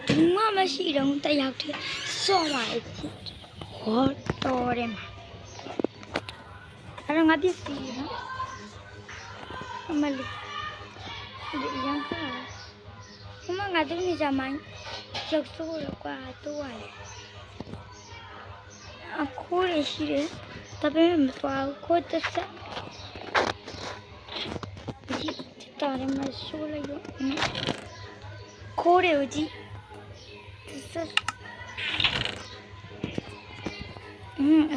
Đúng mà chị đóng tay học thì so lại khó to đây mà nó ngắt tiếp gì đó mà lịch giang cả không mà ngắt tiếp này chả máy chọc số là qua tuổi à khô đấy chị đấy tapi mình vào khô tất cả chị tao đây mà số là gì khô đấy chị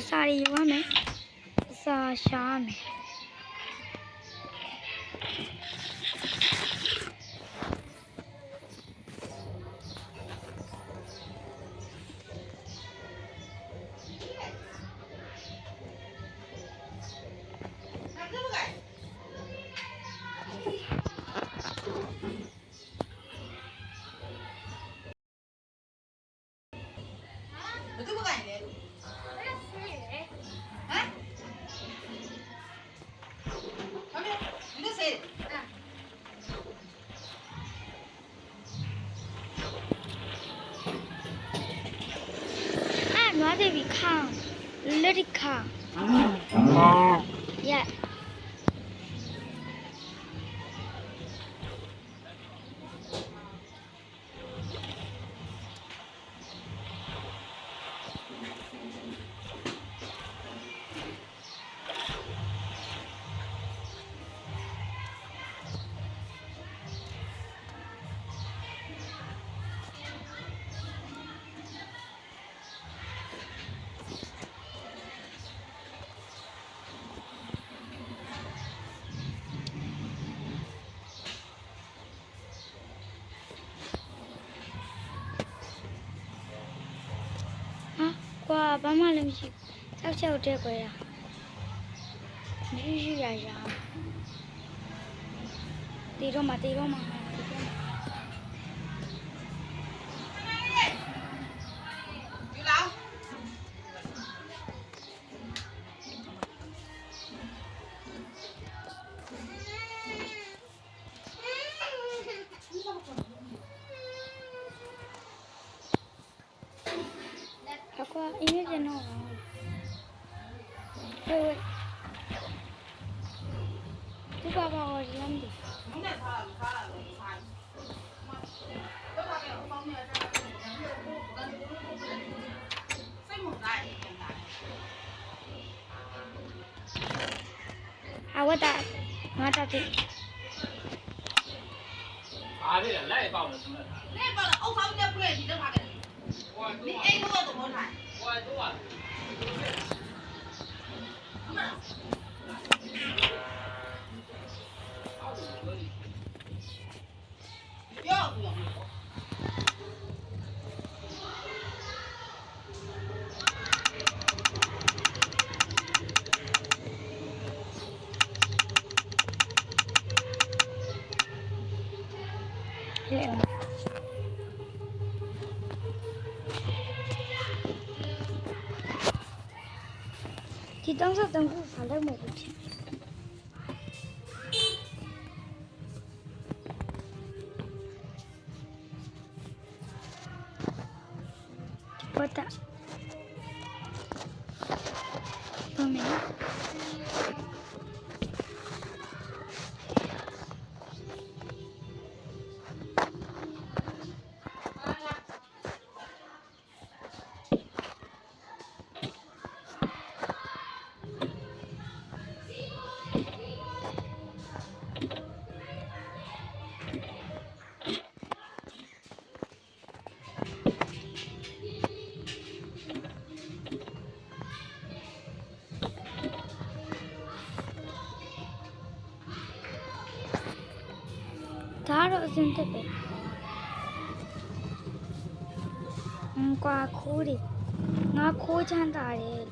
सारी युवा में शाम है nói về việc khang lết khang yeah qua ba má làm gì chắc chào trẻ quay à đi ra ra tí đâu mà qua ini je no wait tu baba rồi làm gì à ta mà ta thì à đây là lại bao là ông sáu nhà quê thì đâu phải cái你 A 多怎么来？我多。要不要？thì当时等会反正没得钱。我打，报名。ဒါတော့အစင်တက်ပဲကွာခိုးတယ်ငါခိုးချမ်းသာတယ်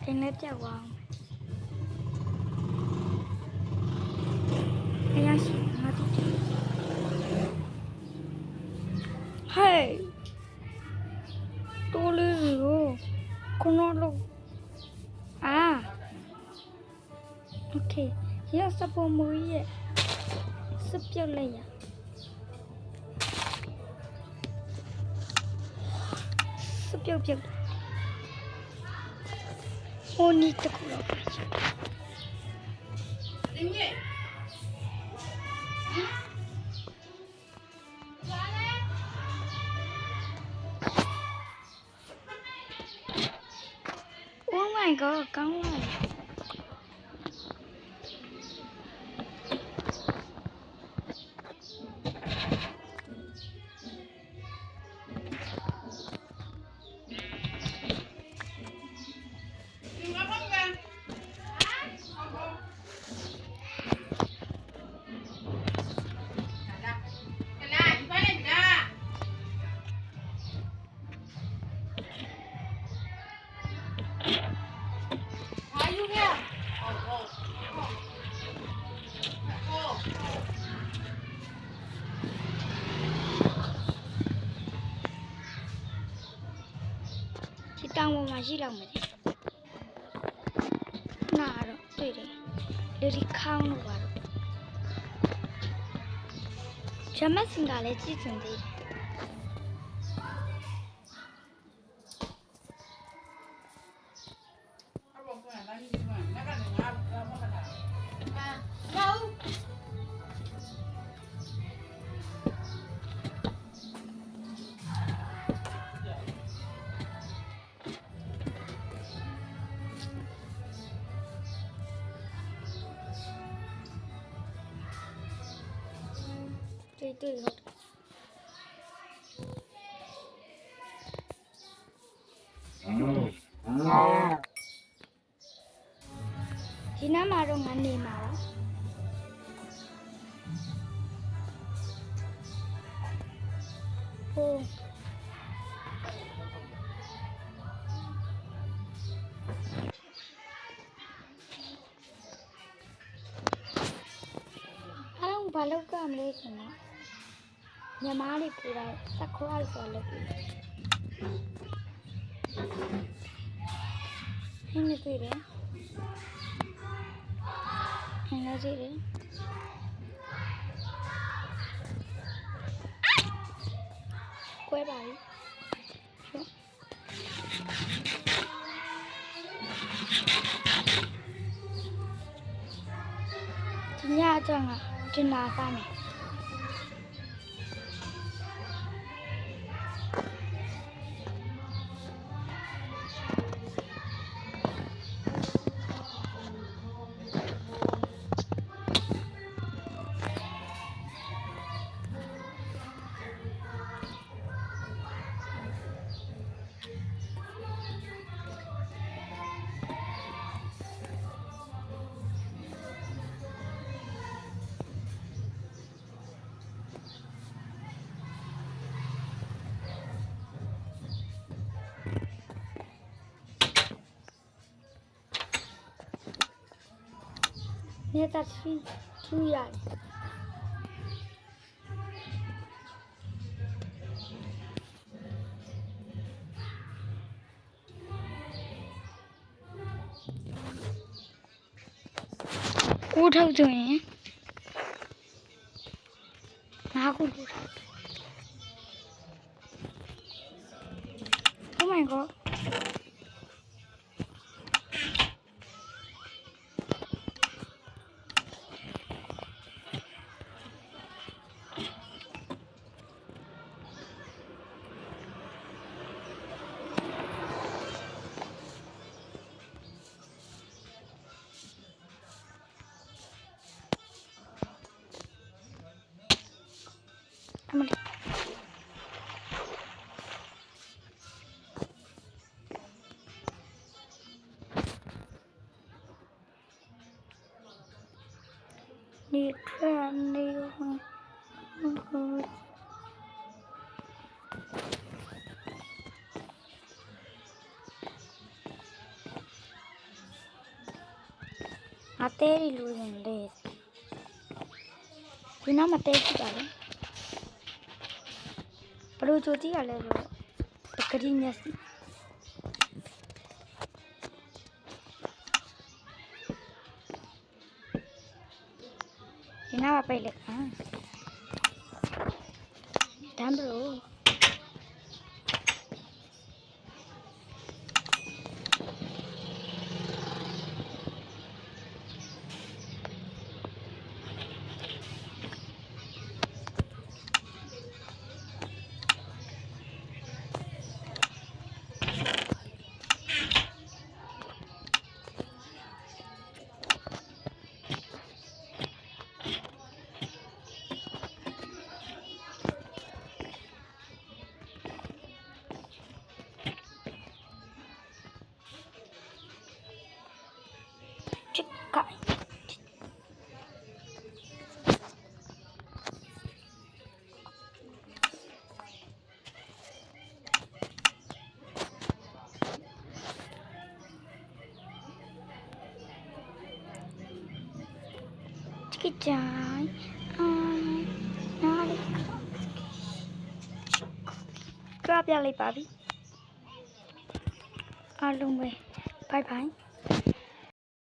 တင်လက်ပြောက်သွားအောင်အရာရှိငါတိတယ်ဟေးတိုးလေးကိုခုနလုံး OK，要是不母也是表了呀，是表表。我你这个老板，林姐，我买个刚来。你妈妈干？ဒီတောင်ပေါ်မှာရှိလောက်မယ်နာတော့တွေ့တယ်လေဒီခေါင်းလို့ပါတော့ဂျမတ်စင်ကလည်းကြည့်စင်သေးတယ်对ဟုတ်ဒီနားမှာတော့ငါနေမှာပါဟိုအားလုံးဘာလုပ်ကြမလဲဆိုတော့ညီမလေးပူတာစက်ခွားဆိုလုပ်ပြီးဟင်းနေတွေ့တယ်ဟင်းလာကြည့်တယ်ကွဲပါပြီဒီညအကြောင်းကတင်လာစားမယ်နေတာထူရတယ်ကိုထုတ်ဆိုရင်ငါကိုထုတ် Oh my god你看那个အသေးလေးလူရင်လေဒီနောက်မသေးဘူးပါလေဘလို့ကြိုကြည့်ရလဲဆိုတော့တကတိမျက်စိ ဒီနားကပိတ်လိုက်ဟာဒမ်ဘရိုချစ်ကချစ်ကြိုင်နားလေးကြွားပြလိုက်ပါပြီအားလုံးပဲဘိုင်ဘိုင်